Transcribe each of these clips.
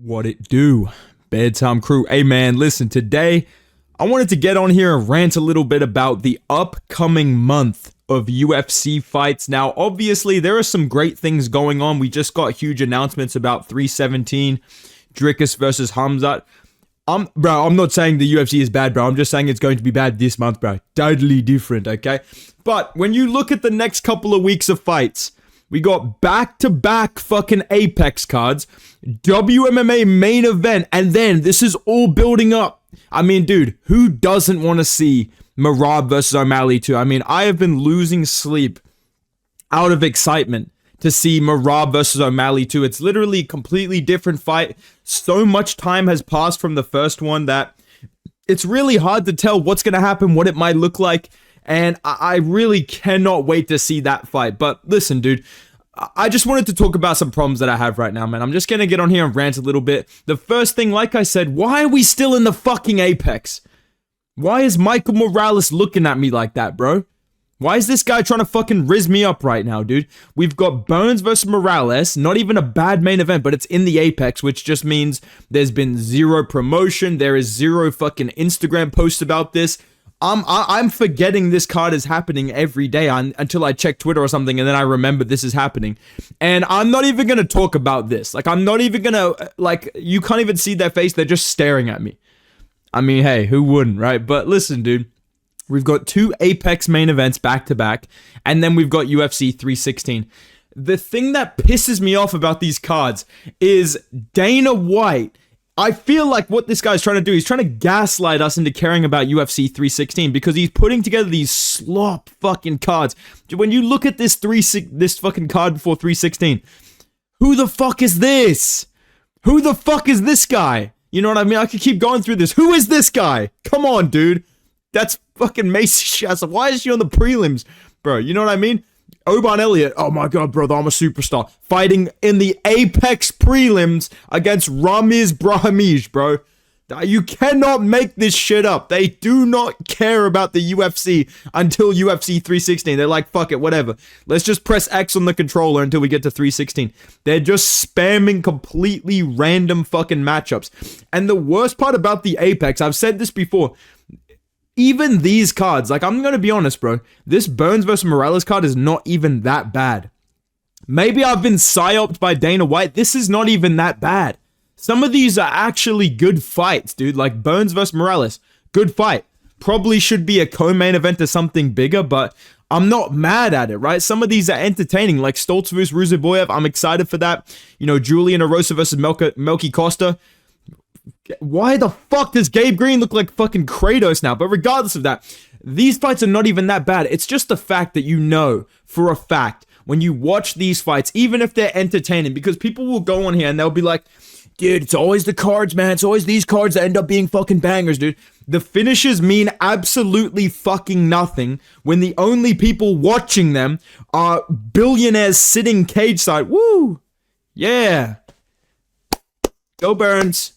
What it do? Bedtime crew. Hey man, listen, today I wanted to get on here and rant a little bit about the upcoming month of UFC fights. Now, obviously, there are some great things going on. We just got huge announcements about 317, Dricus versus Hamzat. I'm not saying the UFC is bad, bro. I'm just saying it's going to be bad this month, bro. Totally different, okay? But when you look at the next couple of weeks of fights, we got back-to-back fucking Apex cards, WMMA main event, and then this is all building up. I mean, dude, who doesn't want to see Merab versus O'Malley 2? I mean, I have been losing sleep out of excitement to see Merab versus O'Malley 2. It's literally a completely different fight. So much time has passed from the first one that it's really hard to tell what's going to happen, what it might look like. And I really cannot wait to see that fight. But listen, dude, I just wanted to talk about some problems that I have right now, man. I'm just going to get on here and rant a little bit. The first thing, like I said, why are we still in the fucking Apex? Why is Michael Morales looking at me like that, bro? Why is this guy trying to fucking rizz me up right now, dude? We've got Burns versus Morales, not even a bad main event, but it's in the Apex, which just means there's been zero promotion. There is zero fucking Instagram posts about this. I'm forgetting this card is happening every day until I check Twitter or something, and then I remember this is happening. And I'm not even going to talk about this. Like, I'm not even going to, like, you can't even see their face. They're just staring at me. I mean, hey, who wouldn't, right? But listen, dude. We've got two Apex main events back-to-back, and then we've got UFC 316. The thing that pisses me off about these cards is Dana White. I feel like what this guy's trying to do, he's trying to gaslight us into caring about UFC 316 because he's putting together these slop fucking cards. When you look at this fucking card before 316, who the fuck is this? Who the fuck is this guy? You know what I mean? I could keep going through this. Who is this guy? Come on, dude. That's fucking Macy Shasta. Why is she on the prelims? Bro, you know what I mean? Oban Elliott, oh my god, brother, I'm a superstar. Fighting in the Apex prelims against Ramiz Brahimaj, bro. You cannot make this shit up. They do not care about the UFC until UFC 316. They're like, fuck it, whatever. Let's just press X on the controller until we get to 316. They're just spamming completely random fucking matchups. And the worst part about the Apex, I've said this before, even these cards, like, I'm gonna be honest, bro. This Burns versus Morales card is not even that bad. Maybe I've been psyoped by Dana White. This is not even that bad. Some of these are actually good fights, dude. Like Burns versus Morales, good fight. Probably should be a co-main event or something bigger, but I'm not mad at it, right? Some of these are entertaining, like Stoltz versus Ruziboyev. I'm excited for that. You know, Julian Erosa versus Melky Costa. Why the fuck does Gabe Green look like fucking Kratos now? But regardless of that, these fights are not even that bad. It's just the fact that you know for a fact when you watch these fights, even if they're entertaining, because people will go on here and they'll be like, dude, it's always the cards, man. It's always these cards that end up being fucking bangers, dude. The finishes mean absolutely fucking nothing when the only people watching them are billionaires sitting cage side. Woo! Yeah. Go Burns.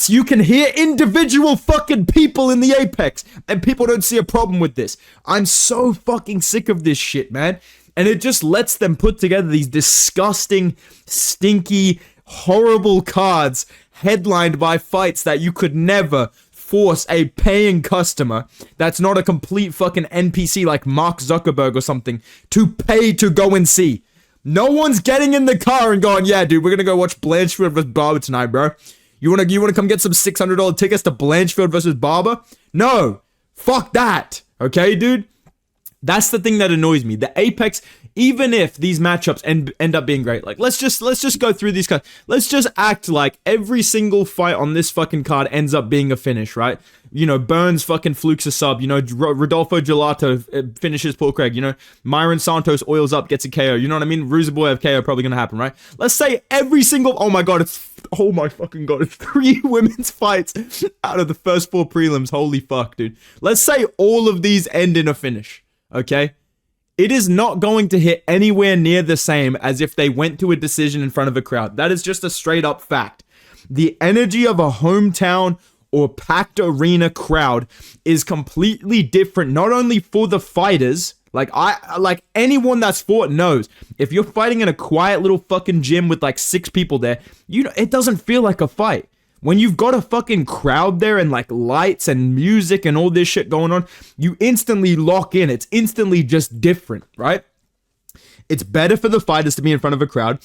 You can hear individual fucking people in the Apex, and people don't see a problem with this. I'm so fucking sick of this shit, man. And it just lets them put together these disgusting, stinky, horrible cards headlined by fights that you could never force a paying customer that's not a complete fucking NPC like Mark Zuckerberg or something to pay to go and see. No one's getting in the car and going, yeah, dude, we're gonna go watch Blanchfield vs. Barber tonight, bro. You wanna come get some $600 tickets to Blanchfield versus Barber? No. Fuck that. Okay, dude? That's the thing that annoys me. The Apex, even if these matchups end up being great, like let's just go through these cards. Let's just act like every single fight on this fucking card ends up being a finish, right? You know, Burns fucking flukes a sub. You know, Rodolfo Gelato finishes Paul Craig. You know, Myron Santos oils up, gets a KO. You know what I mean? Ruziboyev KO probably gonna happen, right? Let's say every single, oh my fucking god, it's 3 women's fights out of the first 4 prelims. Holy fuck, dude. Let's say all of these end in a finish. Okay, it is not going to hit anywhere near the same as if they went to a decision in front of a crowd. That is just a straight up fact. The energy of a hometown or packed arena crowd is completely different, not only for the fighters, Like anyone that's fought knows, if you're fighting in a quiet little fucking gym with like 6 people there, it doesn't feel like a fight. When you've got a fucking crowd there and like lights and music and all this shit going on, you instantly lock in. It's instantly just different, right? It's better for the fighters to be in front of a crowd.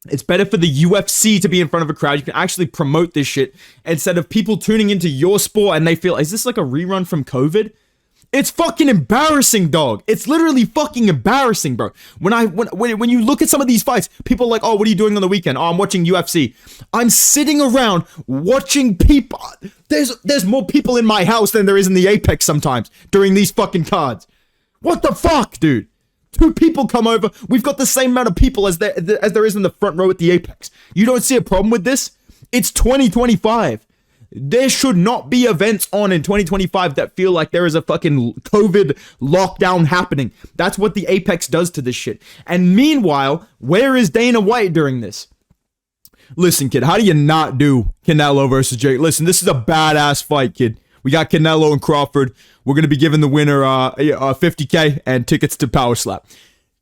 It's better for the UFC to be in front of a crowd. You can actually promote this shit instead of people tuning into your sport and they feel, is this like a rerun from COVID? It's fucking embarrassing, dog. It's literally fucking embarrassing, bro. When you look at some of these fights, people are like, oh, what are you doing on the weekend? Oh, I'm watching UFC. I'm sitting around watching people. There's more people in my house than there is in the Apex sometimes during these fucking cards. What the fuck, dude? 2 people come over. We've got the same amount of people as there is in the front row at the Apex. You don't see a problem with this? It's 2025. There should not be events on in 2025 that feel like there is a fucking COVID lockdown happening. That's what the Apex does to this shit. And meanwhile, where is Dana White during this? Listen, kid, how do you not do Canelo versus Jake? Listen, this is a badass fight, kid. We got Canelo and Crawford. We're going to be giving the winner $50K and tickets to Power Slap.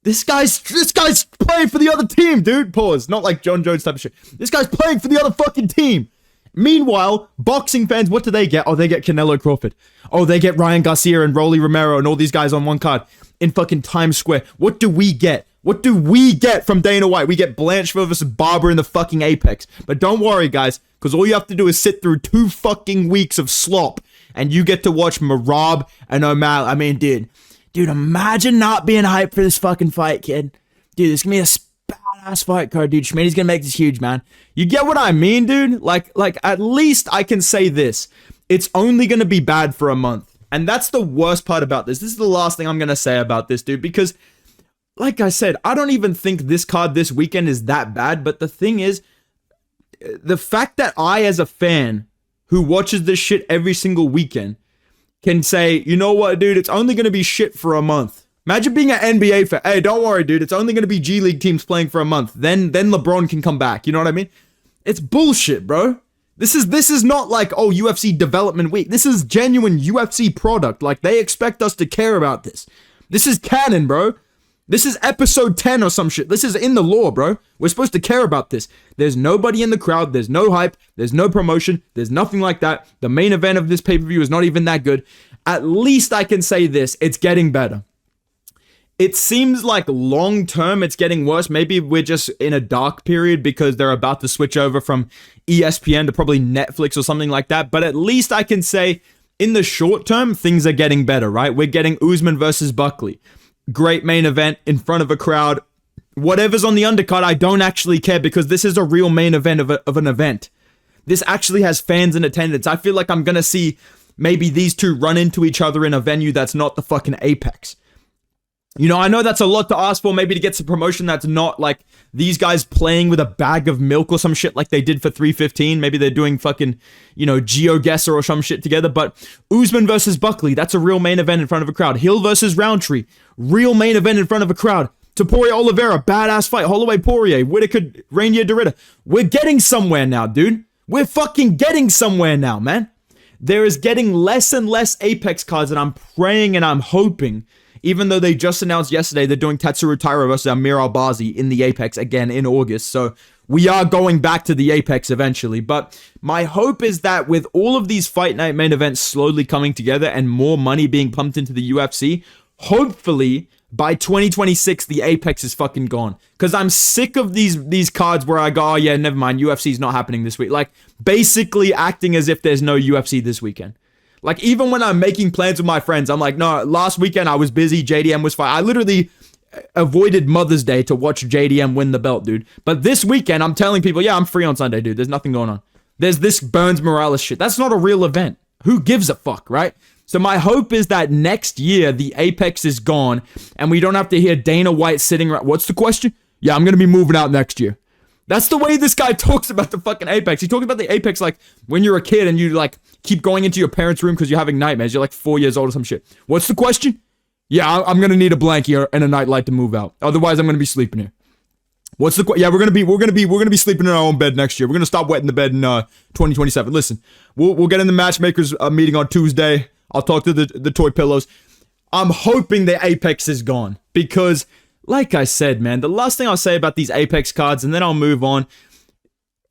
This guy's playing for the other team, dude. Pause. Not like John Jones type of shit. This guy's playing for the other fucking team. Meanwhile, boxing fans, what do they get? Oh, they get Canelo Crawford. Oh, they get Ryan Garcia and Rolly Romero and all these guys on one card in fucking Times Square. What do we get? What do we get from Dana White? We get Blanchfield versus Barber in the fucking Apex. But don't worry, guys, because all you have to do is sit through 2 fucking weeks of slop and you get to watch Marab and O'Malley. I mean, dude, imagine not being hyped for this fucking fight, kid. Dude, this is gonna be a badass fight card, dude. Schmitty's gonna make this huge, man. You get what I mean, dude? Like at least I can say this. It's only gonna be bad for a month. And that's the worst part about this. This is the last thing I'm gonna say about this, dude, because like I said, I don't even think this card this weekend is that bad, but the thing is, the fact that I, as a fan who watches this shit every single weekend, can say, you know what, dude, it's only going to be shit for a month. Imagine being an NBA fan. Hey, don't worry, dude, it's only going to be G League teams playing for a month. Then LeBron can come back. You know what I mean? It's bullshit, bro. This is not like, oh, UFC development week. This is genuine UFC product. Like, they expect us to care about this. This is canon, bro. This is episode 10 or some shit. This is in the lore, bro. We're supposed to care about this. There's nobody in the crowd. There's no hype. There's no promotion. There's nothing like that. The main event of this pay-per-view is not even that good. At least I can say this. It's getting better. It seems like long-term it's getting worse. Maybe we're just in a dark period because they're about to switch over from ESPN to probably Netflix or something like that. But at least I can say in the short term, things are getting better, right? We're getting Usman versus Buckley. Great main event in front of a crowd. Whatever's on the undercard, I don't actually care because this is a real main event of an event. This actually has fans in attendance. I feel like I'm going to see maybe these two run into each other in a venue that's not the fucking Apex. You know, I know that's a lot to ask for, maybe to get some promotion that's not like these guys playing with a bag of milk or some shit like they did for 315. Maybe they're doing fucking, you know, GeoGuessr or some shit together. But Usman versus Buckley, that's a real main event in front of a crowd. Hill versus Roundtree, real main event in front of a crowd. Topuria Oliveira, badass fight. Holloway Poirier, Whitaker, Rainier Derrida. We're getting somewhere now, dude. We're fucking getting somewhere now, man. There is getting less and less Apex cards, and I'm praying and I'm hoping, even though they just announced yesterday they're doing Tatsuro Taira versus Amir Albazi in the Apex again in August. So we are going back to the Apex eventually. But my hope is that with all of these Fight Night main events slowly coming together and more money being pumped into the UFC, hopefully by 2026 the Apex is fucking gone. Because I'm sick of these cards where I go, oh yeah, never mind, UFC's not happening this week. Like basically acting as if there's no UFC this weekend. Like, even when I'm making plans with my friends, I'm like, no, last weekend I was busy, JDM was fine. I literally avoided Mother's Day to watch JDM win the belt, dude. But this weekend, I'm telling people, yeah, I'm free on Sunday, dude. There's nothing going on. There's this Burns Morales shit. That's not a real event. Who gives a fuck, right? So my hope is that next year, the Apex is gone, and we don't have to hear Dana White sitting around. What's the question? Yeah, I'm going to be moving out next year. That's the way this guy talks about the fucking Apex. He talks about the Apex like when you're a kid and you like keep going into your parents' room because you're having nightmares. You're like 4 years old or some shit. What's the question? Yeah, I'm gonna need a blanket and a nightlight to move out. Otherwise, I'm gonna be sleeping here. What's the yeah? We're gonna be sleeping in our own bed next year. We're gonna stop wetting the bed in 2027. Listen, we'll get in the matchmakers meeting on Tuesday. I'll talk to the toy pillows. I'm hoping the Apex is gone because, like I said, man, the last thing I'll say about these Apex cards, and then I'll move on.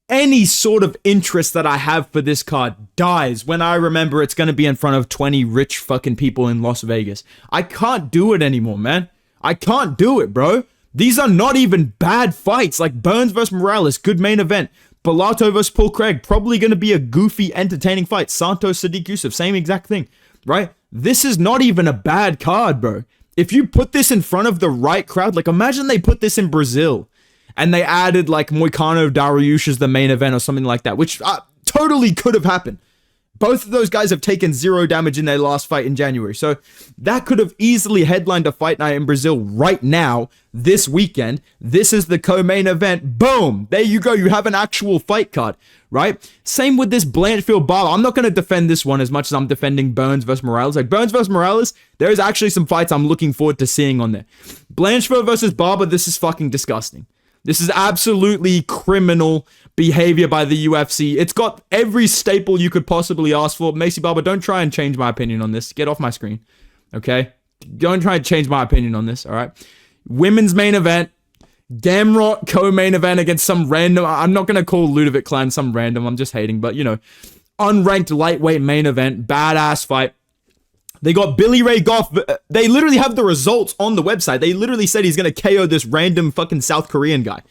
Any sort of interest that I have for this card dies when I remember it's going to be in front of 20 rich fucking people in Las Vegas. I can't do it anymore, man. I can't do it, bro. These are not even bad fights. Like Burns vs. Morales, good main event. Bellato vs. Paul Craig, probably going to be a goofy, entertaining fight. Santos Sadiq Yusuf, same exact thing, right? This is not even a bad card, bro. If you put this in front of the right crowd, like imagine they put this in Brazil and they added like Moicano Dariush as the main event or something like that, which totally could have happened. Both of those guys have taken 0 damage in their last fight in January. So that could have easily headlined a fight night in Brazil right now, this weekend. This is the co-main event. Boom. There you go. You have an actual fight card, right? Same with this Blanchfield Barber. I'm not going to defend this one as much as I'm defending Burns vs. Morales. Like Burns vs. Morales, there's actually some fights I'm looking forward to seeing on there. Blanchfield versus Barber, this is fucking disgusting. This is absolutely criminal behavior by the UFC. It's got every staple you could possibly ask for. Macy Barber, don't try and change my opinion on this. Get off my screen, okay? Don't try and change my opinion on this, all right? Women's main event. Gamrot co-main event against some random... I'm not going to call Ludovic Clan some random. I'm just hating, but, you know. Unranked lightweight main event. Badass fight. They got Billy Ray Goff. They literally have the results on the website. They literally said he's going to KO this random fucking South Korean guy.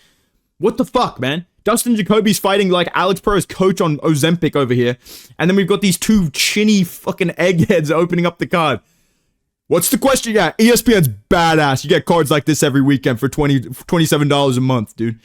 What the fuck, man? Dustin Jacoby's fighting like Alex Pereira's coach on Ozempic over here. And then we've got these two chinny fucking eggheads opening up the card. What's the question? Yeah, ESPN's badass. You get cards like this every weekend for $27 a month, dude.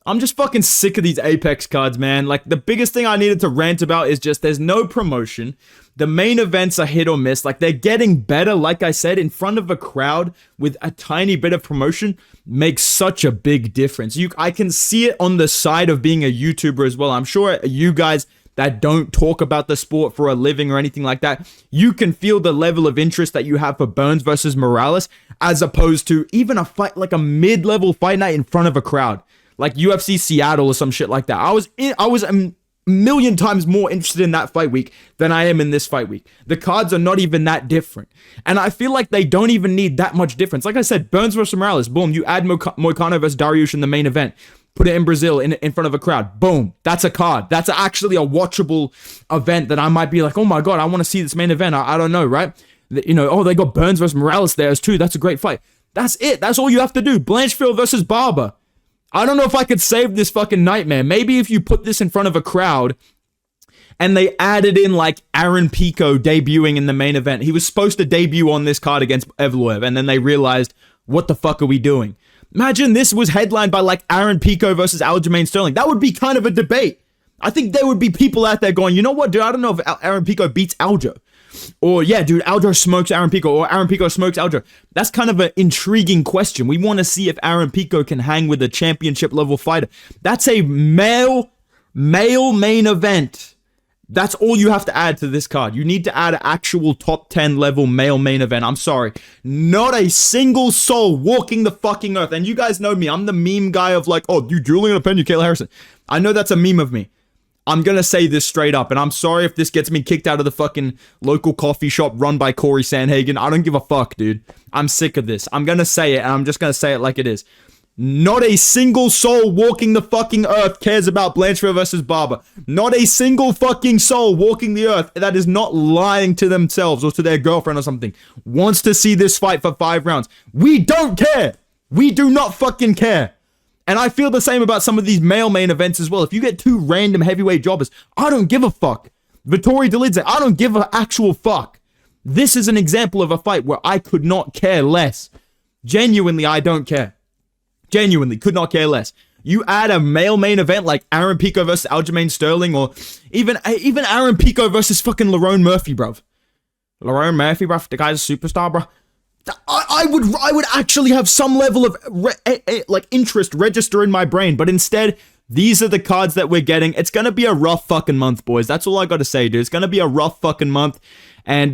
I'm just fucking sick of these Apex cards, man. Like, the biggest thing I needed to rant about is just there's no promotion. The main events are hit or miss. Like, they're getting better, like I said, in front of a crowd with a tiny bit of promotion makes such a big difference. I can see it on the side of being a YouTuber as well. I'm sure you guys that don't talk about the sport for a living or anything like that, you can feel the level of interest that you have for Burns versus Morales as opposed to even a fight, like a mid-level fight night in front of a crowd. Like UFC Seattle or some shit like that. I was a million times more interested in that fight week than I am in this fight week. The cards are not even that different. And I feel like they don't even need that much difference. Like I said, Burns versus Morales, boom. You add Moicano versus Dariush in the main event. Put it in Brazil in front of a crowd. Boom. That's a card. That's actually a watchable event that I might be like, oh my God, I want to see this main event. I don't know, right? You know, oh, they got Burns versus Morales there too. That's a great fight. That's it. That's all you have to do. Blanchfield versus Barber. I don't know if I could save this fucking nightmare. Maybe if you put this in front of a crowd and they added in like Aaron Pico debuting in the main event. He was supposed to debut on this card against Evloev, and then they realized, what the fuck are we doing? Imagine this was headlined by like Aaron Pico versus Aljamain Sterling. That would be kind of a debate. I think there would be people out there going, you know what, dude, I don't know if Aaron Pico beats Aljo. Or, yeah, dude, Aljo smokes Aaron Pico, or Aaron Pico smokes Aljo. That's kind of an intriguing question. We want to see if Aaron Pico can hang with a championship-level fighter. That's a male main event. That's all you have to add to this card. You need to add an actual top 10 level male main event. I'm sorry. Not a single soul walking the fucking earth. And you guys know me. I'm the meme guy of like, oh, you Julian Pena, Kayla Harrison. I know that's a meme of me. I'm going to say this straight up, and I'm sorry if this gets me kicked out of the fucking local coffee shop run by Corey Sandhagen. I don't give a fuck, dude. I'm sick of this. I'm going to say it, and I'm just going to say it like it is. Not a single soul walking the fucking earth cares about Blanchfield versus Barber. Not a single fucking soul walking the earth that is not lying to themselves or to their girlfriend or something wants to see this fight for 5 rounds. We don't care. We do not fucking care. And I feel the same about some of these male main events as well. If you get 2 random heavyweight jobbers, I don't give a fuck. Vittori Dolidze, I don't give an actual fuck. This is an example of a fight where I could not care less. Genuinely, I don't care. Genuinely, could not care less. You add a male main event like Aaron Pico versus Aljamain Sterling, or even Aaron Pico versus fucking Lerone Murphy, bro. Lerone Murphy, bro, the guy's a superstar, bro. I would actually have some level of like interest register in my brain, but instead These are the cards that we're getting. It's going to be a rough fucking month, boys. That's all I got to say, dude. It's going to be a rough fucking month. And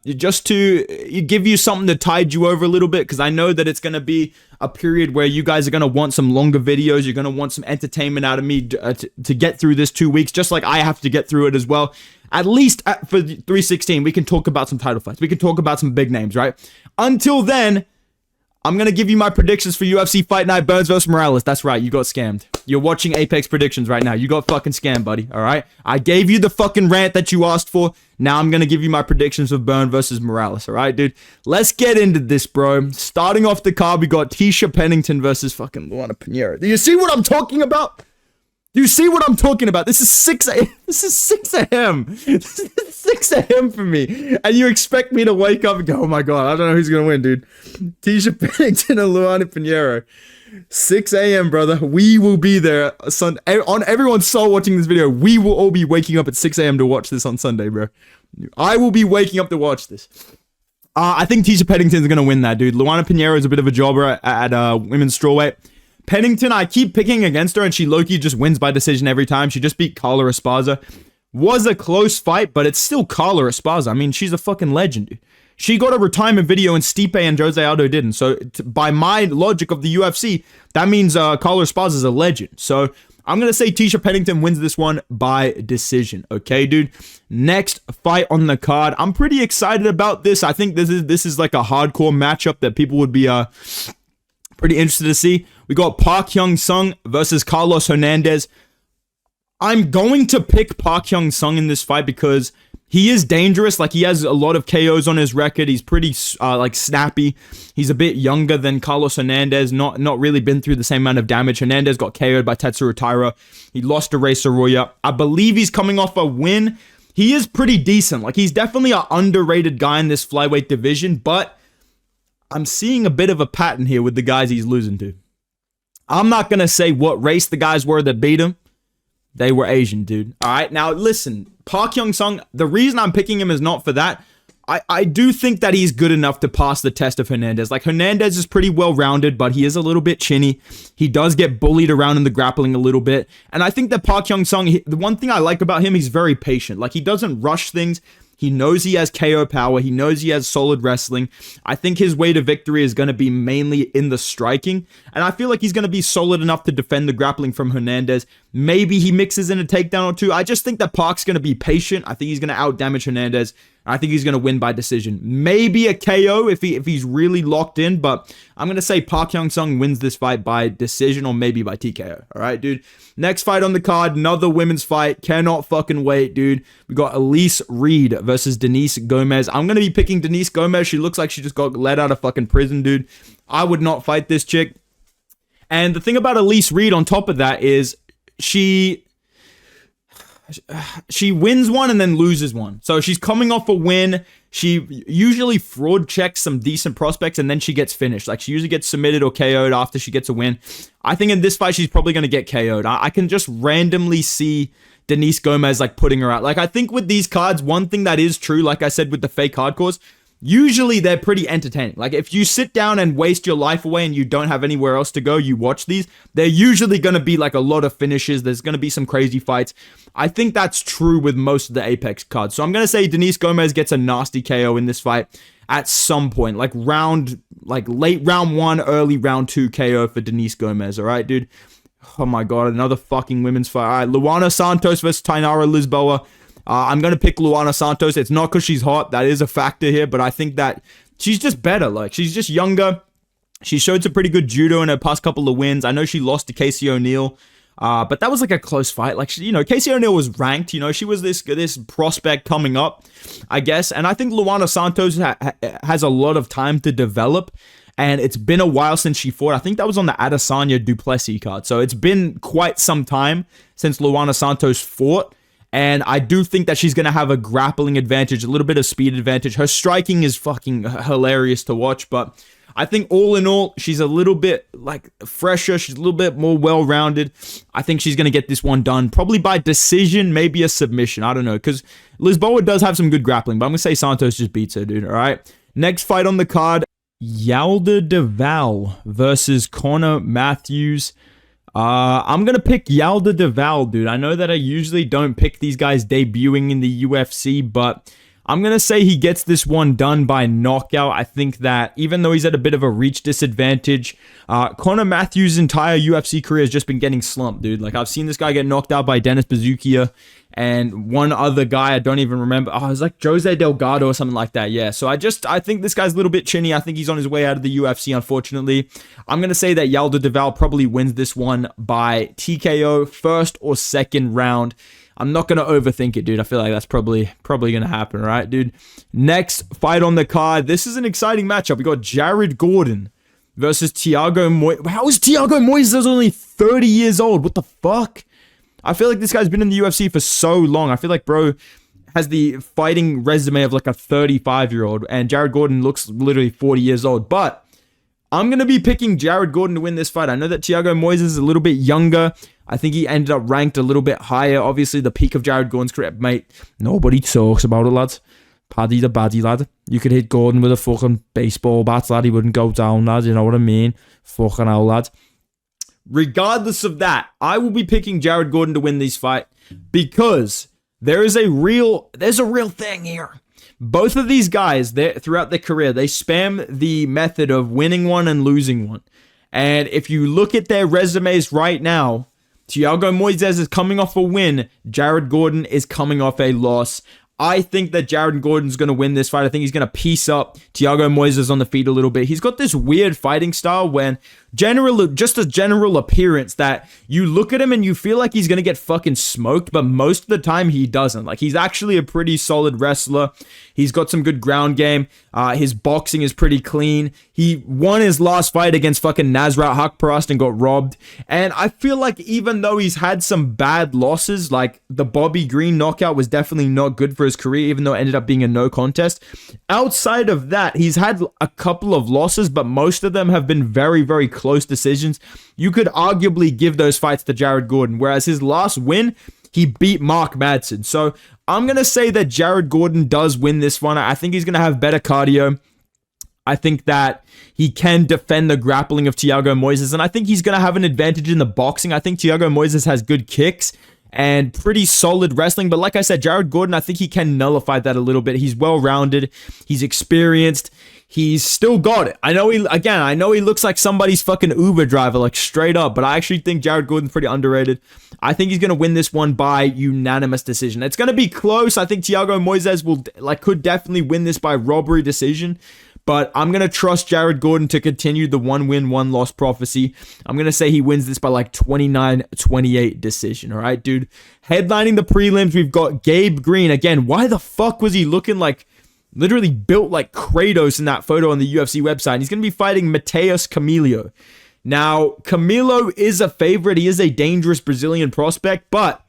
just to give you something to tide you over a little bit, because I know that it's going to be a period where you guys are going to want some longer videos. You're going to want some entertainment out of me to get through this 2 weeks, just like I have to get through it as well. At least for 316, we can talk about some title fights. We can talk about some big names, right? Until then, I'm going to give you my predictions for UFC Fight Night Burns vs. Morales. That's right, you got scammed. You're watching Apex predictions right now. You got fucking scammed, buddy, all right? I gave you the fucking rant that you asked for. Now I'm going to give you my predictions of Burns vs. Morales, all right, dude? Let's get into this, bro. Starting off the card, we got Tisha Pennington versus fucking Luana Pinheiro. Do you see what I'm talking about? Do you see what I'm talking about? This is 6 a.m. This is 6 a.m. This is 6 a.m. for me. And you expect me to wake up and go, oh my God, I don't know who's going to win, dude. Tisha Pennington and Luana Pinheiro. 6 a.m., brother. We will be there. On everyone's soul watching this video, we will all be waking up at 6 a.m. to watch this on Sunday, bro. I will be waking up to watch this. I think Tisha Pennington's going to win that, dude. Luana Pinheiro is a bit of a jobber at women's strawweight. Pennington, I keep picking against her, and she low-key just wins by decision every time. She just beat Carla Esparza. Was a close fight, but it's still Carla Esparza. I mean, she's a fucking legend, dude. She got a retirement video, and Stipe and Jose Aldo didn't. So, by my logic of the UFC, that means Carla Esparza is a legend. So, I'm going to say Tisha Pennington wins this one by decision. Okay, dude? Next fight on the card. I'm pretty excited about this. I think this is like a hardcore matchup that people would be pretty interested to see. We got Park Hyung-sung versus Carlos Hernandez. I'm going to pick Park Hyung-sung in this fight because he is dangerous. Like, he has a lot of KOs on his record. He's pretty, snappy. He's a bit younger than Carlos Hernandez. Not really been through the same amount of damage. Hernandez got KO'd by Tetsuro Taira. He lost to Ray Soroya. I believe he's coming off a win. He is pretty decent. Like, he's definitely an underrated guy in this flyweight division, but I'm seeing a bit of a pattern here with the guys he's losing to. I'm not going to say what race the guys were that beat him. They were Asian, dude. All right, now listen, Park Hyung-sung, the reason I'm picking him is not for that. I do think that he's good enough to pass the test of Hernandez. Like, Hernandez is pretty well-rounded, but he is a little bit chinny. He does get bullied around in the grappling a little bit. And I think that Park Hyung-sung, the one thing I like about him, he's very patient. Like, he doesn't rush things. He knows he has KO power. He knows he has solid wrestling. I think his way to victory is going to be mainly in the striking. And I feel like he's going to be solid enough to defend the grappling from Hernandez. Maybe he mixes in a takedown or two. I just think that Park's going to be patient. I think he's going to out-damage Hernandez. I think he's going to win by decision. Maybe a KO if he's really locked in, but I'm going to say Park Hyung-sung wins this fight by decision or maybe by TKO. All right, dude? Next fight on the card, another women's fight. Cannot fucking wait, dude. We got Elise Reed versus Denise Gomez. I'm going to be picking Denise Gomez. She looks like she just got let out of fucking prison, dude. I would not fight this chick. And the thing about Elise Reed on top of that is she wins one and then loses one. So she's coming off a win. She usually fraud checks some decent prospects and then she gets finished. Like, she usually gets submitted or KO'd after she gets a win. I think in this fight, she's probably going to get KO'd. I can just randomly see Denise Gomez, like, putting her out. Like, I think with these cards, one thing that is true, like I said with the fake hardcores, usually they're pretty entertaining. Like, if you sit down and waste your life away and you don't have anywhere else to go, you watch these, they're usually going to be like a lot of finishes. There's going to be some crazy fights. I think that's true with most of the Apex cards. So I'm going to say Denise Gomez gets a nasty KO in this fight at some point, like late round 1, early round 2 KO for Denise Gomez. All right, dude. Oh my God, another fucking women's fight. All right, Luana Santos versus Tainara Lisboa. I'm going to pick Luana Santos. It's not because she's hot. That is a factor here, but I think that she's just better. Like, she's just younger. She showed some pretty good judo in her past couple of wins. I know she lost to Casey O'Neill, but that was like a close fight. Like, Casey O'Neill was ranked. She was this prospect coming up, I guess. And I think Luana Santos has a lot of time to develop. And it's been a while since she fought. I think that was on the Adesanya Duplessis card. So it's been quite some time since Luana Santos fought. And I do think that she's going to have a grappling advantage, a little bit of speed advantage. Her striking is fucking hilarious to watch, but I think all in all, she's a little bit like fresher. She's a little bit more well-rounded. I think she's going to get this one done, probably by decision, maybe a submission. I don't know, because Lisboa does have some good grappling, but I'm going to say Santos just beats her, dude, all right? Next fight on the card, Yalda Deval versus Connor Matthews. I'm gonna pick Yalda Deval, dude. I know that I usually don't pick these guys debuting in the UFC, but I'm gonna say he gets this one done by knockout. I think that even though he's at a bit of a reach disadvantage, Conor Matthews' entire UFC career has just been getting slumped, dude. Like, I've seen this guy get knocked out by Dennis Bazukia and one other guy, I don't even remember. Oh, it was like Jose Delgado or something like that. Yeah, so I think this guy's a little bit chinny. I think he's on his way out of the UFC, unfortunately. I'm going to say that Yalda Deval probably wins this one by TKO, first or second round. I'm not going to overthink it, dude. I feel like that's probably going to happen, right, dude? Next fight on the card. This is an exciting matchup. We got Jared Gordon versus Thiago Moises. How is Thiago Moises only 30 years old? What the fuck? I feel like this guy's been in the UFC for so long. I feel like bro has the fighting resume of like a 35-year-old, and Jared Gordon looks literally 40 years old. But I'm going to be picking Jared Gordon to win this fight. I know that Thiago Moises is a little bit younger. I think he ended up ranked a little bit higher. Obviously, the peak of Jared Gordon's career, mate, nobody talks about it, lads. Paddy the baddie, lad. You could hit Gordon with a fucking baseball bat, lad. He wouldn't go down, lad. You know what I mean? Fucking hell, lad. Regardless of that, I will be picking Jared Gordon to win this fight because there's a real thing here. Both of these guys, throughout their career, they spam the method of winning one and losing one. And if you look at their resumes right now, Thiago Moises is coming off a win. Jared Gordon is coming off a loss. I think that Jared Gordon's going to win this fight. I think he's going to piece up Thiago Moises on the feet a little bit. He's got this weird fighting style when just a general appearance that you look at him and you feel like he's going to get fucking smoked, but most of the time he doesn't. Like, he's actually a pretty solid wrestler. He's got some good ground game. His boxing is pretty clean. He won his last fight against fucking Nasrat Haqparast and got robbed. And I feel like even though he's had some bad losses, like the Bobby Green knockout was definitely not good for his career, even though it ended up being a no contest. Outside of that, he's had a couple of losses, but most of them have been very, very close decisions. You could arguably give those fights to Jared Gordon, whereas his last win, he beat Mark Madsen. So I'm going to say that Jared Gordon does win this one. I think he's going to have better cardio. I think that he can defend the grappling of Thiago Moises, and I think he's going to have an advantage in the boxing. I think Thiago Moises has good kicks and pretty solid wrestling, but like I said, Jared Gordon, I think he can nullify that a little bit. He's well-rounded. He's experienced. He's still got it. I know he looks like somebody's fucking Uber driver, like straight up, but I actually think Jared Gordon's pretty underrated. I think he's going to win this one by unanimous decision. It's going to be close. I think Thiago Moises could definitely win this by robbery decision, but I'm going to trust Jared Gordon to continue the one win, one loss prophecy. I'm going to say he wins this by like 29-28 decision. All right, dude. Headlining the prelims, we've got Gabe Green. Again, why the fuck was he looking like literally built like Kratos in that photo on the UFC website? And he's going to be fighting Mateus Camilo. Now, Camilo is a favorite. He is a dangerous Brazilian prospect, but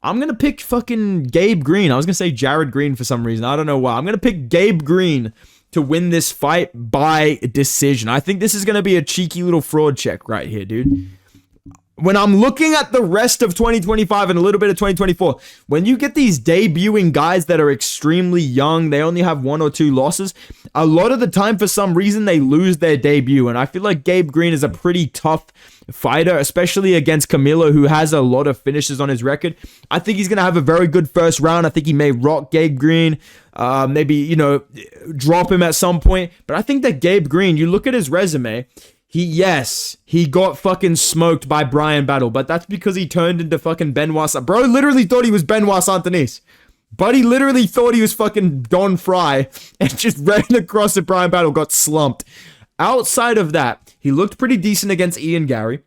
I'm going to pick fucking Gabe Green. I was going to say Jared Green for some reason. I don't know why. I'm going to pick Gabe Green to win this fight by decision. I think this is going to be a cheeky little fraud check right here, dude. When I'm looking at the rest of 2025 and a little bit of 2024, when you get these debuting guys that are extremely young, they only have 1 or 2 losses, a lot of the time, for some reason, they lose their debut. And I feel like Gabe Green is a pretty tough fighter, especially against Camilo, who has a lot of finishes on his record. I think he's going to have a very good first round. I think he may rock Gabe Green, maybe, drop him at some point. But I think that Gabe Green, you look at his resume, he got fucking smoked by Brian Battle, but that's because he turned into fucking Benoit. Bro literally thought he was Benoit Saint-Denis. But he literally thought he was fucking Don Fry and just ran across at Brian Battle, got slumped. Outside of that, he looked pretty decent against Ian Gary.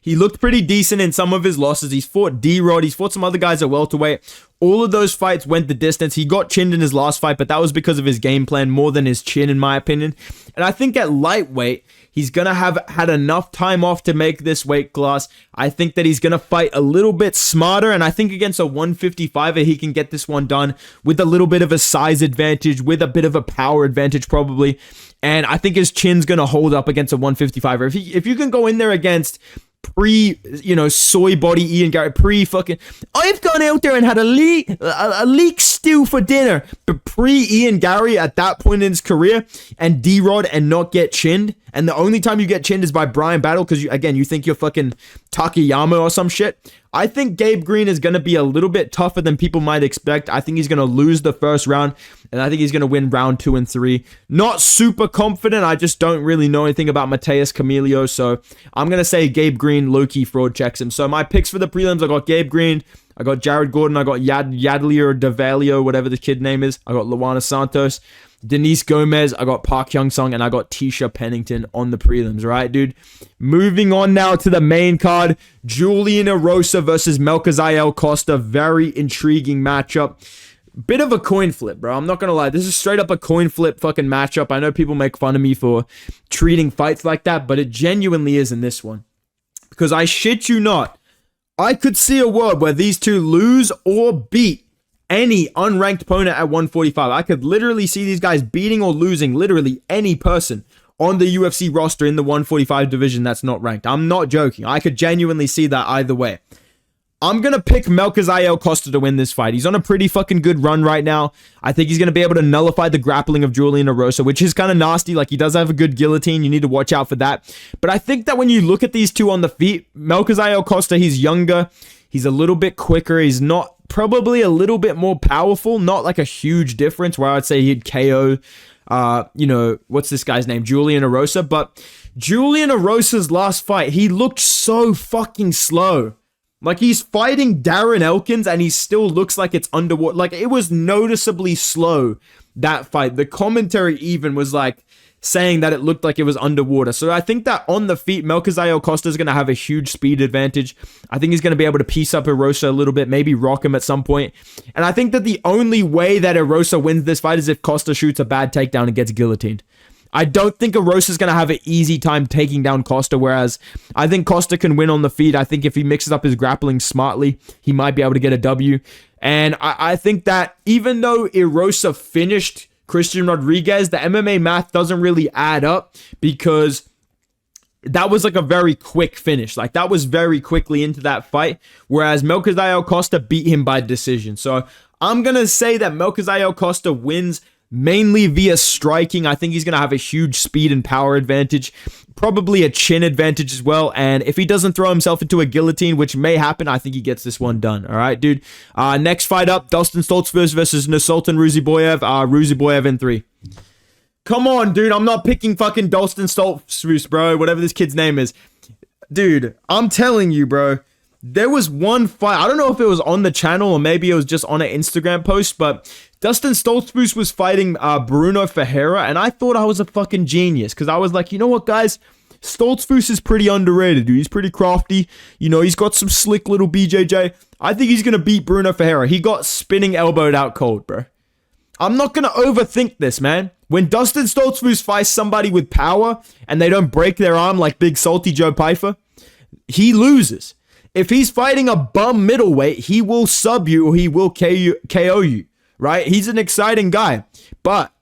He looked pretty decent in some of his losses. He's fought D-Rod. He's fought some other guys at welterweight. All of those fights went the distance. He got chinned in his last fight, but that was because of his game plan more than his chin, in my opinion. And I think at lightweight, he's going to have had enough time off to make this weight class. I think that he's going to fight a little bit smarter, and I think against a 155er, he can get this one done with a little bit of a size advantage, with a bit of a power advantage probably. And I think his chin's going to hold up against a 155er. If you can go in there against soy body Ian Gary, pre-fucking, I've gone out there and had a leek stew for dinner, but pre-Ian Gary at that point in his career, and D-Rod, and not get chinned, and the only time you get chinned is by Brian Battle, because you think you're fucking Takayama or some shit. I think Gabe Green is going to be a little bit tougher than people might expect. I think he's going to lose the first round, and I think he's going to win round 2 and 3. Not super confident. I just don't really know anything about Mateus Camilio, so I'm going to say Gabe Green low-key fraud checks him. So my picks for the prelims, I got Gabe Green, I got Jared Gordon, I got Yadlier Davalio, whatever the kid name is. I got Luana Santos, Denise Gomez, I got Park Hyung-sung, and I got Tisha Pennington on the prelims, right, dude? Moving on now to the main card, Julian Erosa versus Melchizael Costa. Very intriguing matchup. Bit of a coin flip, bro. I'm not gonna lie. This is straight up a coin flip fucking matchup. I know people make fun of me for treating fights like that, but it genuinely is in this one. Because I shit you not, I could see a world where these two lose or beat any unranked opponent at 145. I could literally see these guys beating or losing literally any person on the UFC roster in the 145 division that's not ranked. I'm not joking. I could genuinely see that either way. I'm going to pick Melchizael Costa to win this fight. He's on a pretty fucking good run right now. I think he's going to be able to nullify the grappling of Julian Erosa, which is kind of nasty. Like, he does have a good guillotine. You need to watch out for that. But I think that when you look at these two on the feet, Melchizael Costa, he's younger. He's a little bit quicker. He's not probably a little bit more powerful. Not like a huge difference where I'd say he'd KO, what's this guy's name? Julian Erosa. But Julian Erosa's last fight, he looked so fucking slow. Like, he's fighting Darren Elkins and he still looks like it's underwater. Like, it was noticeably slow, that fight. The commentary even was like saying that it looked like it was underwater. So I think that on the feet, Melchizael Costa is going to have a huge speed advantage. I think he's going to be able to piece up Erosa a little bit, maybe rock him at some point. And I think that the only way that Erosa wins this fight is if Costa shoots a bad takedown and gets guillotined. I don't think Erosa is going to have an easy time taking down Costa, whereas I think Costa can win on the feet. I think if he mixes up his grappling smartly, he might be able to get a W. And I think that even though Erosa finished Christian Rodriguez, the MMA math doesn't really add up because that was like a very quick finish. Like, that was very quickly into that fight, whereas Melchizael Costa beat him by decision. So I'm going to say that Melchizael Costa wins mainly via striking. I think he's going to have a huge speed and power advantage, probably a chin advantage as well. And if he doesn't throw himself into a guillotine, which may happen, I think he gets this one done. All right, dude. Next fight up, Dustin Stoltzfus versus Nursultan Ruziboyev. Ruziboyev in 3. Come on, dude. I'm not picking fucking Dustin Stoltzfus, bro. Whatever this kid's name is. Dude, I'm telling you, bro. There was one fight. I don't know if it was on the channel or maybe it was just on an Instagram post, but Dustin Stoltzfus was fighting Bruno Ferreira, and I thought I was a fucking genius because I was like, you know what, guys? Stoltzfus is pretty underrated, dude. He's pretty crafty. You know, he's got some slick little BJJ. I think he's going to beat Bruno Ferreira. He got spinning elbowed out cold, bro. I'm not going to overthink this, man. When Dustin Stoltzfus fights somebody with power and they don't break their arm like Big Salty Joe Pyfer, he loses. If he's fighting a bum middleweight, he will sub you or he will KO you, right? He's an exciting guy, but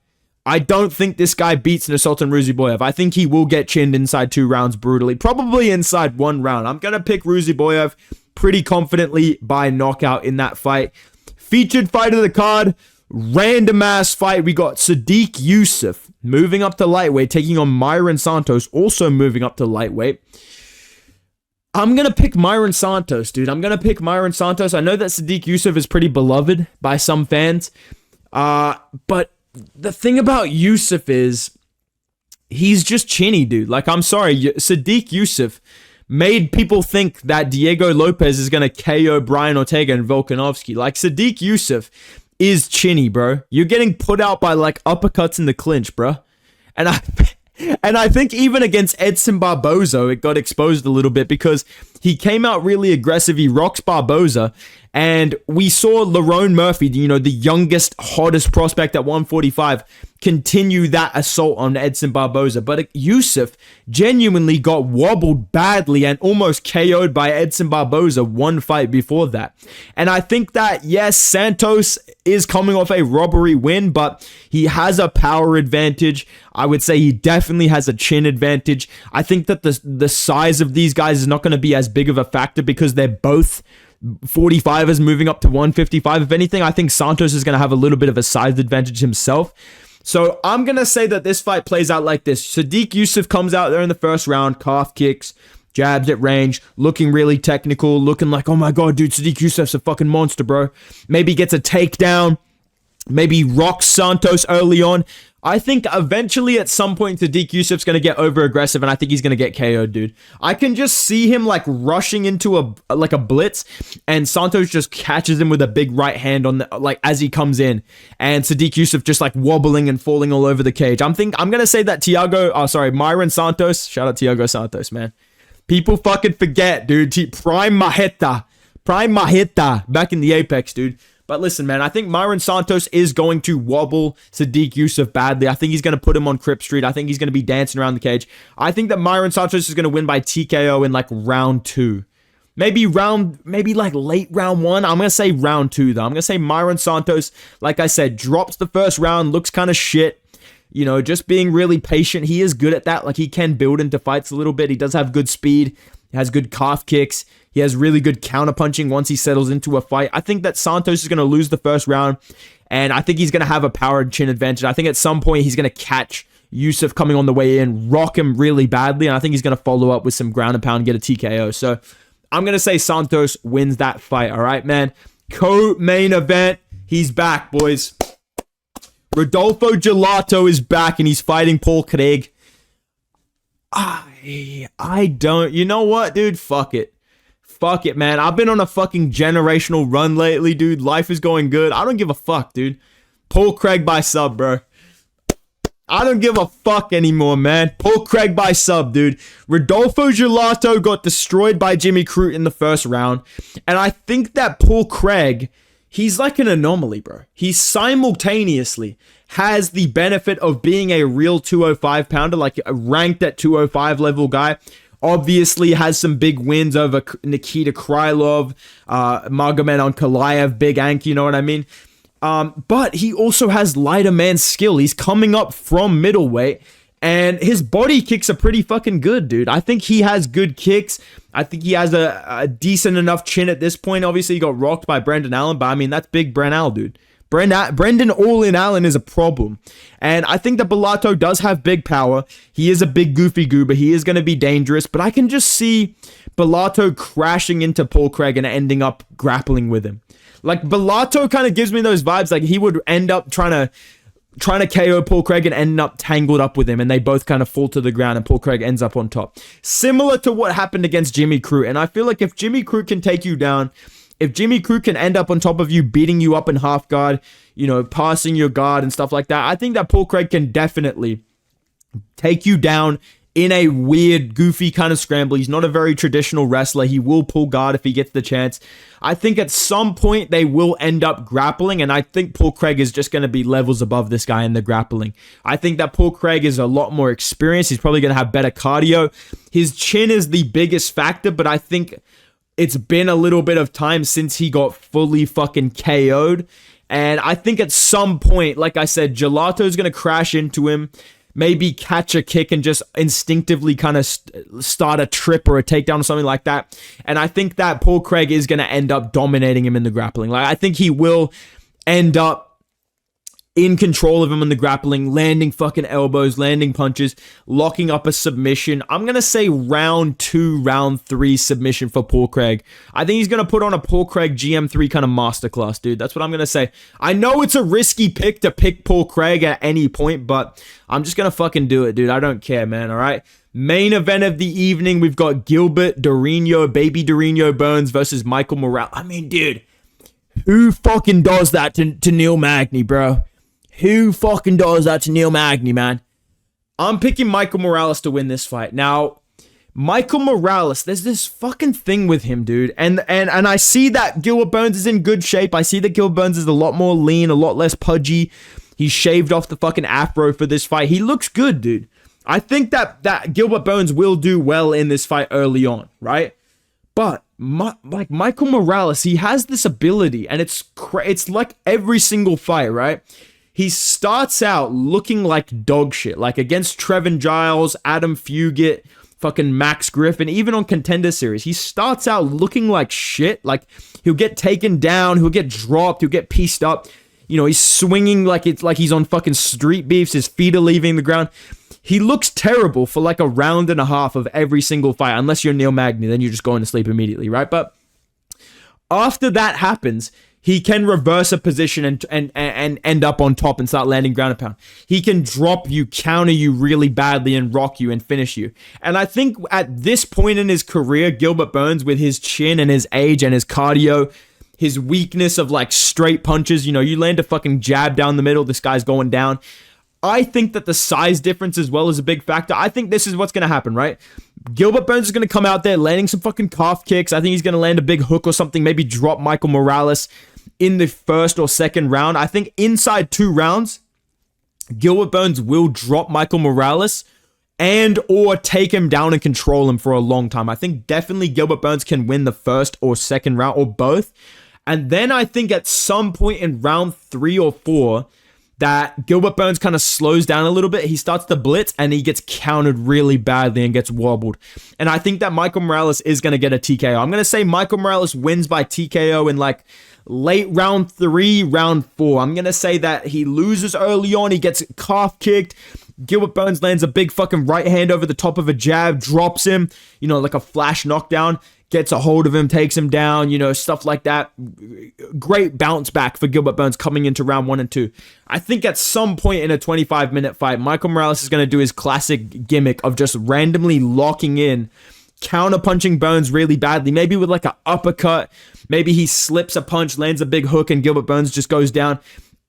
I don't think this guy beats Nursultan Ruziboyev. I think he will get chinned inside 2 rounds brutally, probably inside 1 round. I'm going to pick Ruziboyev pretty confidently by knockout in that fight. Featured fight of the card, random ass fight. We got Sadiq Youssef moving up to lightweight, taking on Myron Santos, also moving up to lightweight. I'm going to pick Myron Santos, dude. I'm going to pick Myron Santos. I know that Sadiq Youssef is pretty beloved by some fans. But the thing about Youssef is he's just chinny, dude. Like, I'm sorry. Sadiq Youssef made people think that Diego Lopez is going to KO Brian Ortega and Volkanovski. Like, Sadiq Youssef is chinny, bro. You're getting put out by, like, uppercuts in the clinch, bro. And I think even against Edson Barbozo, it got exposed a little bit because He came out really aggressive. He rocks Barboza. And we saw Lerone Murphy, the youngest, hottest prospect at 145, continue that assault on Edson Barboza. But Yusuf genuinely got wobbled badly and almost KO'd by Edson Barboza one fight before that. And I think that, yes, Santos is coming off a robbery win, but he has a power advantage. I would say he definitely has a chin advantage. I think that the size of these guys is not going to be as big of a factor because they're both 45ers moving up to 155. If anything, I think Santos is going to have a little bit of a size advantage himself. So I'm going to say that this fight plays out like this. Sodiq Yusuff comes out there in the first round, calf kicks, jabs at range, looking really technical, looking like, oh my god, dude, Sodiq Yusuff's a fucking monster, bro. Maybe gets a takedown, maybe rocks Santos early on. I think eventually at some point Sodiq Yusuff's going to get over aggressive and I think he's going to get KO'd, dude. I can just see him like rushing into a blitz and Santos just catches him with a big right hand on as he comes in and Sodiq Yusuff just like wobbling and falling all over the cage. I'm going to say that Myron Santos, shout out Thiago Santos, man. People fucking forget, dude. Prime Maheta back in the Apex, dude. But listen, man, I think Myron Santos is going to wobble Sodiq Yusuff badly. I think he's going to put him on Crip Street. I think he's going to be dancing around the cage. I think that Myron Santos is going to win by TKO in like round 2. Maybe like late round 1. I'm going to say round 2 though. I'm going to say Myron Santos, like I said, drops the first round, looks kind of shit. Just being really patient. He is good at that. Like he can build into fights a little bit. He does have good speed. He has good calf kicks. He has really good counterpunching once he settles into a fight. I think that Santos is going to lose the first round, and I think he's going to have a power and chin advantage. I think at some point he's going to catch Yusuff coming on the way in, rock him really badly, and I think he's going to follow up with some ground and pound and get a TKO. So I'm going to say Santos wins that fight, all right, man? Co-main event, he's back, boys. Rodolfo Gelato is back, and he's fighting Paul Craig. I don't... You know what, dude? Fuck it. Fuck it, man. I've been on a fucking generational run lately, dude. Life is going good. I don't give a fuck, dude. Paul Craig by sub, bro. I don't give a fuck anymore, man. Paul Craig by sub, dude. Rodolfo Gelato got destroyed by Jimmy Crute in the first round. And I think that Paul Craig, he's like an anomaly, bro. He simultaneously has the benefit of being a real 205 pounder, like a ranked at 205 level guy. Obviously has some big wins over Nikita Krylov, Magomed Ankalaev, Big Ank, you know what I mean? But he also has lighter man skill. He's coming up from middleweight, and his body kicks are pretty fucking good, dude. I think he has good kicks. I think he has a decent enough chin at this point. Obviously, he got rocked by Brendan Allen, but I mean, that's big Bren Al, dude. Brendan All-In Allen is a problem. And I think that Bellato does have big power. He is a big goofy goober. He is going to be dangerous. But I can just see Bellato crashing into Paul Craig and ending up grappling with him. Like, Bellato kind of gives me those vibes. Like, he would end up trying to KO Paul Craig and end up tangled up with him. And they both kind of fall to the ground and Paul Craig ends up on top. Similar to what happened against Jimmy Crute. And I feel like if Jimmy Crute can take you down, if Jimmy Crute can end up on top of you, beating you up in half guard, passing your guard and stuff like that, I think that Paul Craig can definitely take you down in a weird, goofy kind of scramble. He's not a very traditional wrestler. He will pull guard if he gets the chance. I think at some point they will end up grappling, and I think Paul Craig is just going to be levels above this guy in the grappling. I think that Paul Craig is a lot more experienced. He's probably going to have better cardio. His chin is the biggest factor, but I think it's been a little bit of time since he got fully fucking KO'd. And I think at some point, like I said, Gelato's going to crash into him, maybe catch a kick and just instinctively kind of start a trip or a takedown or something like that. And I think that Paul Craig is going to end up dominating him in the grappling. Like, I think he will end up in control of him in the grappling, landing fucking elbows, landing punches, locking up a submission. I'm going to say round 2, round 3 submission for Paul Craig. I think he's going to put on a Paul Craig GM3 kind of masterclass, dude. That's what I'm going to say. I know it's a risky pick to pick Paul Craig at any point, but I'm just going to fucking do it, dude. I don't care, man, all right? Main event of the evening, we've got Gilbert Durinho, Baby Durinho Burns versus Michael Morales. I mean, dude, who fucking does that to Neil Magny, bro? Who fucking does that to Neil Magny, man? I'm picking Michael Morales to win this fight. Now, Michael Morales, there's this fucking thing with him, dude. And I see that Gilbert Burns is in good shape. I see that Gilbert Burns is a lot more lean, a lot less pudgy. He shaved off the fucking afro for this fight. He looks good, dude. I think that Gilbert Burns will do well in this fight early on, right? But like Michael Morales, he has this ability, and it's like every single fight, right? He starts out looking like dog shit, like against Trevin Giles, Adam Fugit, fucking Max Griffin, even on Contender Series. He starts out looking like shit. Like, he'll get taken down, he'll get dropped, he'll get pieced up. You know, he's swinging like it's like he's on fucking street beefs. His feet are leaving the ground. He looks terrible for like a round and a half of every single fight, unless you're Neil Magny, then you're just going to sleep immediately, right? But after that happens, he can reverse a position and end up on top and start landing ground and pound. He can drop you, counter you really badly, and rock you and finish you. And I think at this point in his career, Gilbert Burns, with his chin and his age and his cardio, his weakness of like straight punches, you know, you land a fucking jab down the middle, this guy's going down. I think that the size difference as well is a big factor. I think this is what's going to happen, right? Gilbert Burns is going to come out there landing some fucking calf kicks. I think he's going to land a big hook or something, maybe drop Michael Morales in the first or second round. I think inside 2 rounds, Gilbert Burns will drop Michael Morales and or take him down and control him for a long time. I think definitely Gilbert Burns can win the first or second round or both. And then I think at some point in round 3 or 4, that Gilbert Burns kind of slows down a little bit. He starts to blitz and he gets countered really badly and gets wobbled. And I think that Michael Morales is going to get a TKO. I'm going to say Michael Morales wins by TKO in like late round 3, round 4. I'm going to say that he loses early on. He gets calf kicked. Gilbert Burns lands a big fucking right hand over the top of a jab, drops him, you know, like a flash knockdown. Gets a hold of him, takes him down, you know, stuff like that. Great bounce back for Gilbert Burns coming into round 1 and 2. I think at some point in a 25-minute fight, Michael Morales is going to do his classic gimmick of just randomly locking in, counter-punching Burns really badly, maybe with like an uppercut. Maybe he slips a punch, lands a big hook, and Gilbert Burns just goes down.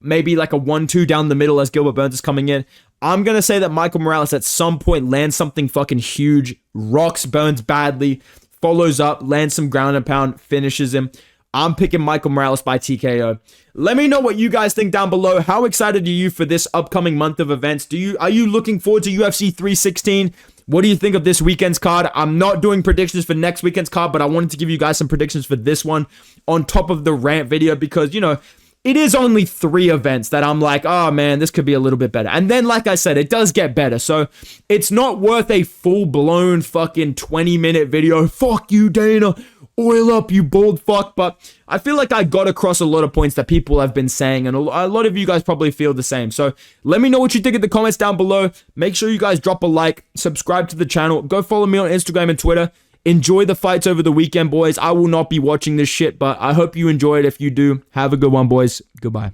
Maybe like a 1-2 down the middle as Gilbert Burns is coming in. I'm going to say that Michael Morales at some point lands something fucking huge, rocks Burns badly, follows up, lands some ground and pound, finishes him. I'm picking Michael Morales by TKO. Let me know what you guys think down below. How excited are you for this upcoming month of events? Are you looking forward to UFC 316? What do you think of this weekend's card? I'm not doing predictions for next weekend's card, but I wanted to give you guys some predictions for this one on top of the rant video because, you know, it is only 3 events that I'm like, oh man, this could be a little bit better. And then, like I said, it does get better. So it's not worth a full-blown fucking 20-minute video. Fuck you, Dana. Oil up, you bald fuck. But I feel like I got across a lot of points that people have been saying, and a lot of you guys probably feel the same. So let me know what you think in the comments down below. Make sure you guys drop a like, subscribe to the channel, go follow me on Instagram and Twitter. Enjoy the fights over the weekend, boys. I will not be watching this shit, but I hope you enjoy it. If you do, have a good one, boys. Goodbye.